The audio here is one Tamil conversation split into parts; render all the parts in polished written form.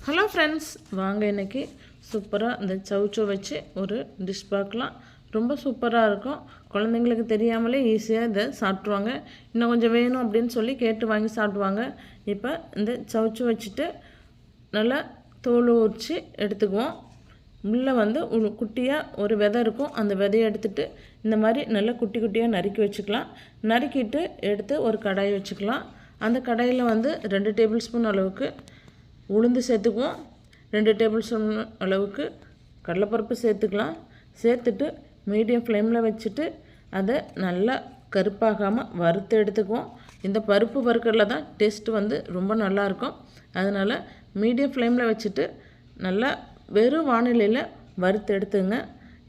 ஹலோ ஃப்ரெண்ட்ஸ், வாங்க இன்றைக்கி சூப்பராக இந்த சவுச்சோ வச்சு ஒரு டிஷ் பார்க்கலாம். ரொம்ப சூப்பராக இருக்கும். குழந்தைங்களுக்கு தெரியாமலே ஈஸியாக இதை சாப்பிட்ருவாங்க. இன்னும் கொஞ்சம் வேணும் அப்படின்னு சொல்லி கேட்டு வாங்கி சாப்பிடுவாங்க. இப்போ இந்த சவுச்சோ வச்சுட்டு நல்லா தோல் உரித்து எடுத்துக்குவோம். உள்ளே வந்து குட்டியாக ஒரு விதை இருக்கும். அந்த விதையை எடுத்துகிட்டு இந்த மாதிரி நல்லா குட்டி குட்டியாக நறுக்கி வச்சுக்கலாம். நறுக்கிட்டு எடுத்து ஒரு கடாயை வச்சுக்கலாம். அந்த கடாயில் வந்து 2 டேபிள் ஸ்பூன் அளவுக்கு உளுந்து சேர்த்துக்குவோம். 2 டேபிள் ஸ்பூன் அளவுக்கு கடலைப்பருப்பு சேர்த்துக்கலாம். சேர்த்துட்டு மீடியம் ஃப்ளேமில் வச்சுட்டு அதை நல்லா கருப்பாகாமல் வறுத்து எடுத்துக்குவோம். இந்த பருப்பு வறுக்கிறதுல தான் டேஸ்ட்டு வந்து ரொம்ப நல்லாயிருக்கும். அதனால் மீடியம் ஃப்ளேமில் வச்சுட்டு நல்லா வெறும் வானிலையில் வறுத்து எடுத்துங்க.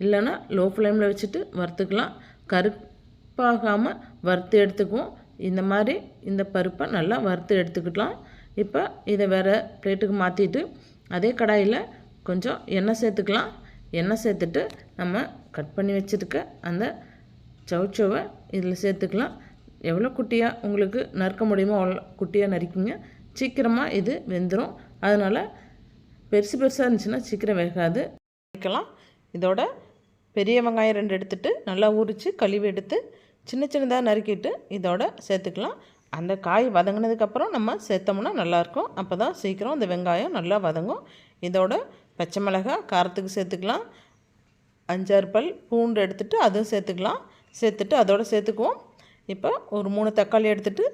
இல்லைன்னா லோ ஃப்ளேமில் வச்சுட்டு வறுத்துக்கலாம். கருப்பாகாமல் வறுத்து எடுத்துக்குவோம். இந்த மாதிரி இந்த பருப்பை நல்லா வறுத்து எடுத்துக்கிட்டலாம். இப்போ இதை வேறு பிளேட்டுக்கு மாற்றிட்டு அதே கடாயில் கொஞ்சம் எண்ணெய் சேர்த்துக்கலாம். எண்ணெய் சேர்த்துட்டு நம்ம கட் பண்ணி வச்சுருக்க அந்த சவுச்சோவை இதில் சேர்த்துக்கலாம். எவ்வளோ குட்டியாக உங்களுக்கு நறுக்க முடியுமோ அவ்வளோ குட்டியாக நறுக்கிங்க. சீக்கிரமாக இது வெந்துடும். அதனால் பெருசாக இருந்துச்சுன்னா சீக்கிரம் வேகாது. வைக்கலாம். இதோட பெரிய வெங்காயம் 2 எடுத்துகிட்டு நல்லா உரித்து கழுவி எடுத்து சின்னதாக நறுக்கிட்டு இதோட சேர்த்துக்கலாம். அந்த காய் வதங்கினதுக்கப்புறம் நம்ம சேர்த்தோம்னா நல்லாயிருக்கும். அப்போ தான் சீக்கிரம் அந்த வெங்காயம் நல்லா வதங்கும். இதோட பச்சை மிளகாய் காரத்துக்கு சேர்த்துக்கலாம். 5-6 பல் பூண்டு எடுத்துகிட்டு அதுவும் சேர்த்துக்கலாம். சேர்த்துட்டு அதோடு சேர்த்துக்குவோம். இப்போ ஒரு 3 தக்காளி எடுத்துகிட்டு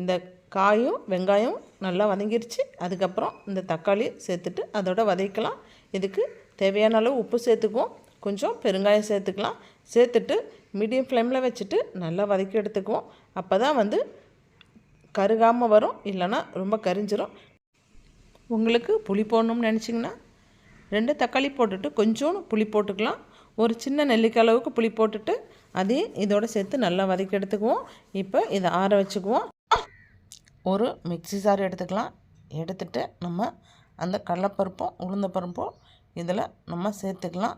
இந்த காயும் வெங்காயம் நல்லா வதங்கிருச்சு. அதுக்கப்புறம் இந்த தக்காளி சேர்த்துட்டு அதோட வதக்கலாம். இதுக்கு தேவையான அளவு உப்பு சேர்த்துக்குவோம். கொஞ்சம் பெருங்காயம் சேர்த்துக்கலாம். சேர்த்துட்டு மீடியம் ஃப்ளேமில் வச்சுட்டு நல்லா வதக்கி எடுத்துக்குவோம். அப்போ தான் வந்து கருகாமல் வரும். இல்லைன்னா ரொம்ப கரிஞ்சிரும். உங்களுக்கு புளி போடணும்னு நினச்சிங்கன்னா 2 தக்காளி போட்டுட்டு கொஞ்சோண்டு புளி போட்டுக்கலாம். ஒரு சின்ன நெல்லிக்காய் அளவுக்கு புளி போட்டுட்டு அதையும் இதோடு சேர்த்து நல்லா வதக்கி எடுத்துக்குவோம். இப்போ இதை ஆற வச்சுக்குவோம். ஒரு மிக்ஸி ஜார் எடுத்துக்கலாம். எடுத்துகிட்டு நம்ம அந்த கடலைப்பருப்பும் உளுந்த பருப்பும் இதில் நம்ம சேர்த்துக்கலாம்.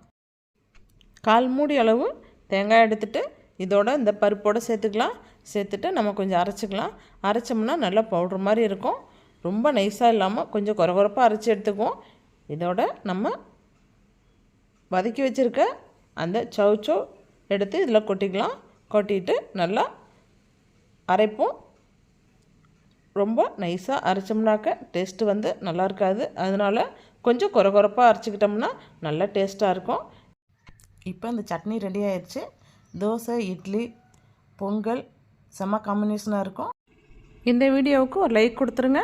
1/4 மூடி அளவு தேங்காய் எடுத்துகிட்டு இதோட இந்த பருப்போடு சேர்த்துக்கலாம். சேர்த்துட்டு நம்ம கொஞ்சம் அரைச்சிக்கலாம். அரைச்சோம்னா நல்லா பவுட்ரு மாதிரி இருக்கும். ரொம்ப நைஸாக இல்லாமல் கொஞ்சம் குறப்பாக அரைச்சி எடுத்துக்குவோம். இதோட நம்ம வதக்கி வச்சுருக்க அந்த சவுச்சோ எடுத்து இதில் கொட்டிக்கலாம். கொட்டிட்டு நல்லா அரைப்போம். ரொம்ப நைஸாக அரைச்சோம்னாக்க டேஸ்ட்டு வந்து நல்லா இருக்காது. அதனால் கொஞ்சம் குறப்பாக அரைச்சிக்கிட்டோம்னா நல்லா டேஸ்ட்டாக இருக்கும். இப்போ இந்த சட்னி ரெடி ஆயிடுச்சு. தோசை, இட்லி, பொங்கல் செம்ம காம்பினேஷனாக இருக்கும். இந்த வீடியோவுக்கு ஒரு லைக் கொடுத்துருங்க.